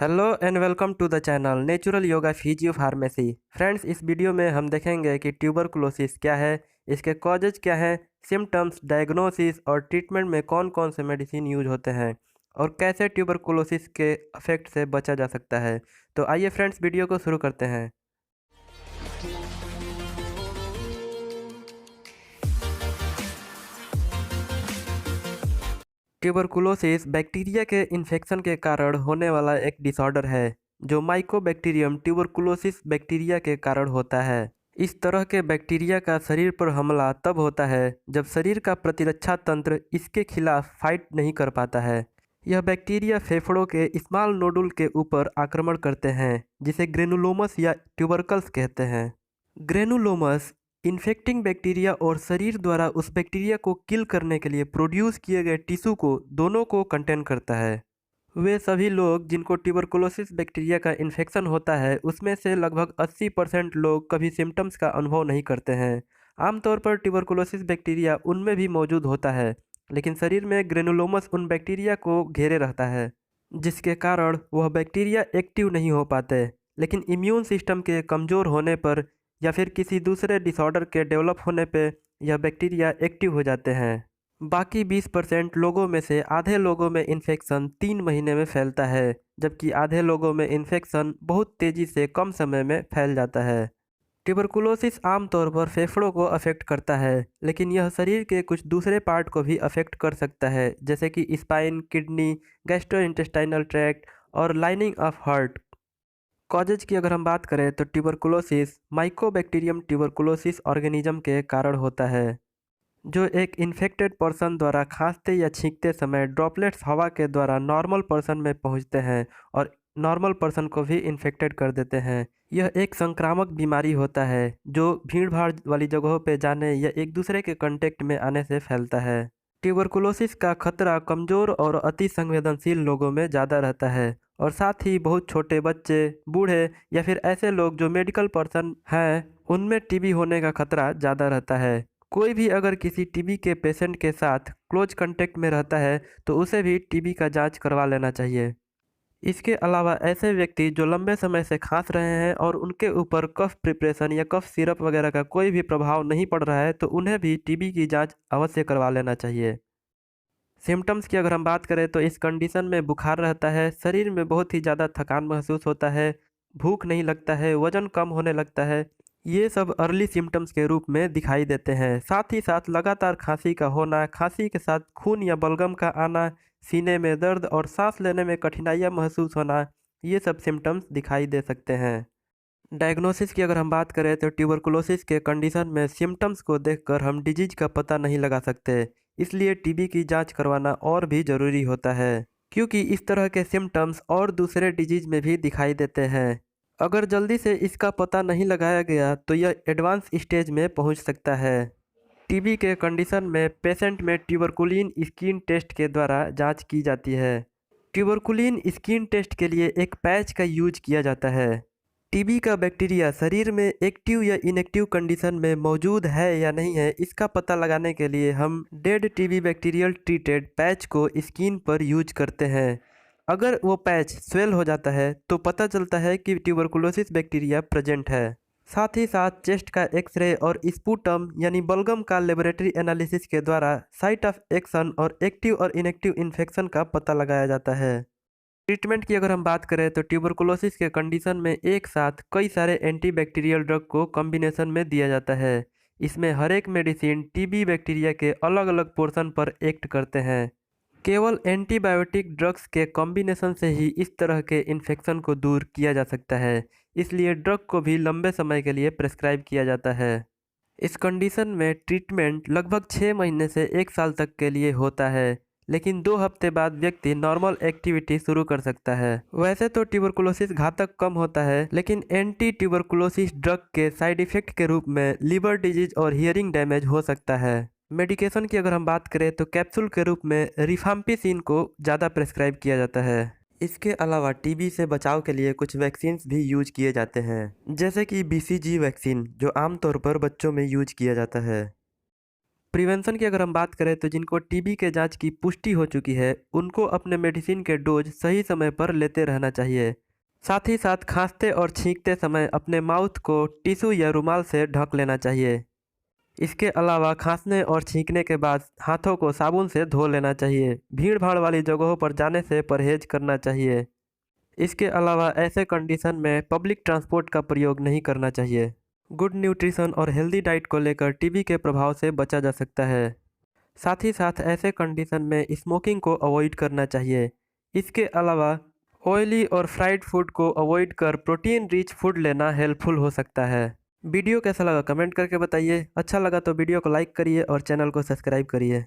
Hello and welcome to the channel natural yoga physio pharmacy. Friends, इस video में हम देखेंगे कि ट्यूबरकुलोसिस क्या है, इसके कॉजेज क्या हैं, सिम्टम्स, डायग्नोसिस और ट्रीटमेंट में कौन कौन से मेडिसिन यूज होते हैं और कैसे ट्यूबरकुलोसिस के अफेक्ट से बचा जा सकता है। तो आइए फ्रेंड्स, वीडियो को शुरू करते हैं। ट्यूबरकुलोसिस बैक्टीरिया के इन्फेक्शन के कारण होने वाला एक डिसऑर्डर है जो माइकोबैक्टीरियम ट्यूबरकुलोसिस बैक्टीरिया के कारण होता है। इस तरह के बैक्टीरिया का शरीर पर हमला तब होता है जब शरीर का प्रतिरक्षा तंत्र इसके खिलाफ फाइट नहीं कर पाता है। यह बैक्टीरिया फेफड़ों के स्मॉल नोडुल के ऊपर आक्रमण करते हैं जिसे ग्रेनुलोमस या ट्यूबरकल्स कहते हैं। ग्रेनुलोमस इन्फेक्टिंग बैक्टीरिया और शरीर द्वारा उस बैक्टीरिया को किल करने के लिए प्रोड्यूस किए गए टिश्यू को दोनों को कंटेन करता है। वे सभी लोग जिनको ट्यूबरकुलोसिस बैक्टीरिया का इन्फेक्शन होता है उसमें से लगभग 80% लोग कभी सिम्टम्स का अनुभव नहीं करते हैं। आमतौर पर ट्यूबरकुलोसिस बैक्टीरिया उनमें भी मौजूद होता है, लेकिन शरीर में ग्रेनुलोमस उन बैक्टीरिया को घेरे रहता है जिसके कारण वह बैक्टीरिया एक्टिव नहीं हो पाते। लेकिन इम्यून सिस्टम के कमज़ोर होने पर या फिर किसी दूसरे डिसऑर्डर के डेवलप होने पे यह बैक्टीरिया एक्टिव हो जाते हैं। बाकी 20% लोगों में से आधे लोगों में इन्फेक्शन 3 महीने में फैलता है, जबकि आधे लोगों में इन्फेक्शन बहुत तेज़ी से कम समय में फैल जाता है। ट्यूबरकुलोसिस आमतौर पर फेफड़ों को अफेक्ट करता है, लेकिन यह शरीर के कुछ दूसरे पार्ट को भी अफेक्ट कर सकता है, जैसे कि स्पाइन, किडनी, गैस्ट्रोइंटेस्टाइनल ट्रैक्ट और लाइनिंग ऑफ हार्ट। कॉजेज की अगर हम बात करें तो ट्यूबरकुलोसिस माइकोबैक्टीरियम ट्यूबरकुलोसिस ऑर्गेनिज्म के कारण होता है, जो एक इन्फेक्टेड पर्सन द्वारा खांसते या छींकते समय ड्रॉपलेट्स हवा के द्वारा नॉर्मल पर्सन में पहुंचते हैं और नॉर्मल पर्सन को भी इन्फेक्टेड कर देते हैं। यह एक संक्रामक बीमारी होता है जो भीड़ भाड़ वाली जगहों पे जाने या एक दूसरे के कांटेक्ट में आने से फैलता है। ट्यूबरकुलोसिस का खतरा कमज़ोर और अति संवेदनशील लोगों में ज़्यादा रहता है और साथ ही बहुत छोटे बच्चे, बूढ़े या फिर ऐसे लोग जो मेडिकल पर्सन हैं उनमें टीबी होने का खतरा ज़्यादा रहता है। कोई भी अगर किसी टीबी के पेशेंट के साथ क्लोज कांटेक्ट में रहता है तो उसे भी टीबी का जांच करवा लेना चाहिए। इसके अलावा ऐसे व्यक्ति जो लंबे समय से खांस रहे हैं और उनके ऊपर कफ प्रिपरेशन या कफ सिरप वगैरह का कोई भी प्रभाव नहीं पड़ रहा है तो उन्हें भी टीबी की जांच अवश्य करवा लेना चाहिए। सिम्टम्स की अगर हम बात करें तो इस कंडीशन में बुखार रहता है, शरीर में बहुत ही ज़्यादा थकान महसूस होता है, भूख नहीं लगता है, वजन कम होने लगता है। ये सब अर्ली सिम्टम्स के रूप में दिखाई देते हैं। साथ ही साथ लगातार खांसी का होना, खांसी के साथ खून या बलगम का आना, सीने में दर्द और सांस लेने में कठिनाइयाँ महसूस होना, ये सब सिम्टम्स दिखाई दे सकते हैं। डायग्नोसिस की अगर हम बात करें तो ट्यूबरकुलोसिस के कंडीशन में सिम्टम्स को देखकर हम डिजीज का पता नहीं लगा सकते, इसलिए टीबी की जांच करवाना और भी ज़रूरी होता है, क्योंकि इस तरह के सिम्टम्स और दूसरे डिजीज में भी दिखाई देते हैं। अगर जल्दी से इसका पता नहीं लगाया गया तो यह एडवांस स्टेज में पहुंच सकता है। टीबी के कंडीशन में पेशेंट में ट्यूबरकुलिन स्किन टेस्ट के द्वारा जांच की जाती है। ट्यूबरकुलिन स्किन टेस्ट के लिए एक पैच का यूज किया जाता है। टीबी का बैक्टीरिया शरीर में एक्टिव या इनएक्टिव कंडीशन में मौजूद है या नहीं है, इसका पता लगाने के लिए हम dead TB bacterial treated patch को स्किन पर यूज करते हैं। अगर वो पैच स्वेल हो जाता है तो पता चलता है कि ट्यूबरकुलोसिस बैक्टीरिया प्रेजेंट है। साथ ही साथ चेस्ट का एक्सरे और स्पूटम यानी बलगम का लेबोरेटरी एनालिसिस के द्वारा साइट ऑफ एक्शन और एक्टिव और इनएक्टिव इन्फेक्शन का पता लगाया जाता है। ट्रीटमेंट की अगर हम बात करें तो ट्यूबरकुलोसिस के कंडीशन में एक साथ कई सारे एंटीबैक्टीरियल ड्रग को कॉम्बिनेशन में दिया जाता है। इसमें हर एक मेडिसिन टीबी बैक्टीरिया के अलग अलग पोर्शन पर एक्ट करते हैं। केवल एंटीबायोटिक ड्रग्स के कॉम्बिनेशन से ही इस तरह के इन्फेक्शन को दूर किया जा सकता है, इसलिए ड्रग को भी लंबे समय के लिए प्रेस्क्राइब किया जाता है। इस कंडीशन में ट्रीटमेंट लगभग 6 महीने से 1 साल तक के लिए होता है, लेकिन 2 हफ्ते बाद व्यक्ति नॉर्मल एक्टिविटी शुरू कर सकता है। वैसे तो ट्यूबरकुलोसिस घातक कम होता है, लेकिन एंटी ट्यूबरकुलोसिस ड्रग के साइड इफेक्ट के रूप में लिवर डिजीज और हियरिंग डैमेज हो सकता है। मेडिकेशन की अगर हम बात करें तो कैप्सूल के रूप में रिफाम्पिसिन को ज़्यादा प्रेस्क्राइब किया जाता है। इसके अलावा टीबी से बचाव के लिए कुछ वैक्सीन्स भी यूज किए जाते हैं, जैसे कि बीसीजी वैक्सीन जो आमतौर पर बच्चों में यूज किया जाता है। प्रिवेंशन की अगर हम बात करें तो जिनको टीबी के जांच की पुष्टि हो चुकी है उनको अपने मेडिसिन के डोज सही समय पर लेते रहना चाहिए। साथ ही साथ खांसते और छींकते समय अपने माउथ को टिश्यू या रुमाल से ढक लेना चाहिए। इसके अलावा खांसने और छींकने के बाद हाथों को साबुन से धो लेना चाहिए। भीड़ भाड़ वाली जगहों पर जाने से परहेज करना चाहिए। इसके अलावा ऐसे कंडीशन में पब्लिक ट्रांसपोर्ट का प्रयोग नहीं करना चाहिए। गुड न्यूट्रिशन और हेल्दी डाइट को लेकर टीबी के प्रभाव से बचा जा सकता है। साथ ही साथ ऐसे कंडीशन में स्मोकिंग को अवॉइड करना चाहिए। इसके अलावा ऑयली और फ्राइड फूड को अवॉइड कर प्रोटीन रिच फूड लेना हेल्पफुल हो सकता है। वीडियो कैसा लगा कमेंट करके बताइए। अच्छा लगा तो वीडियो को लाइक करिए और चैनल को सब्सक्राइब करिए।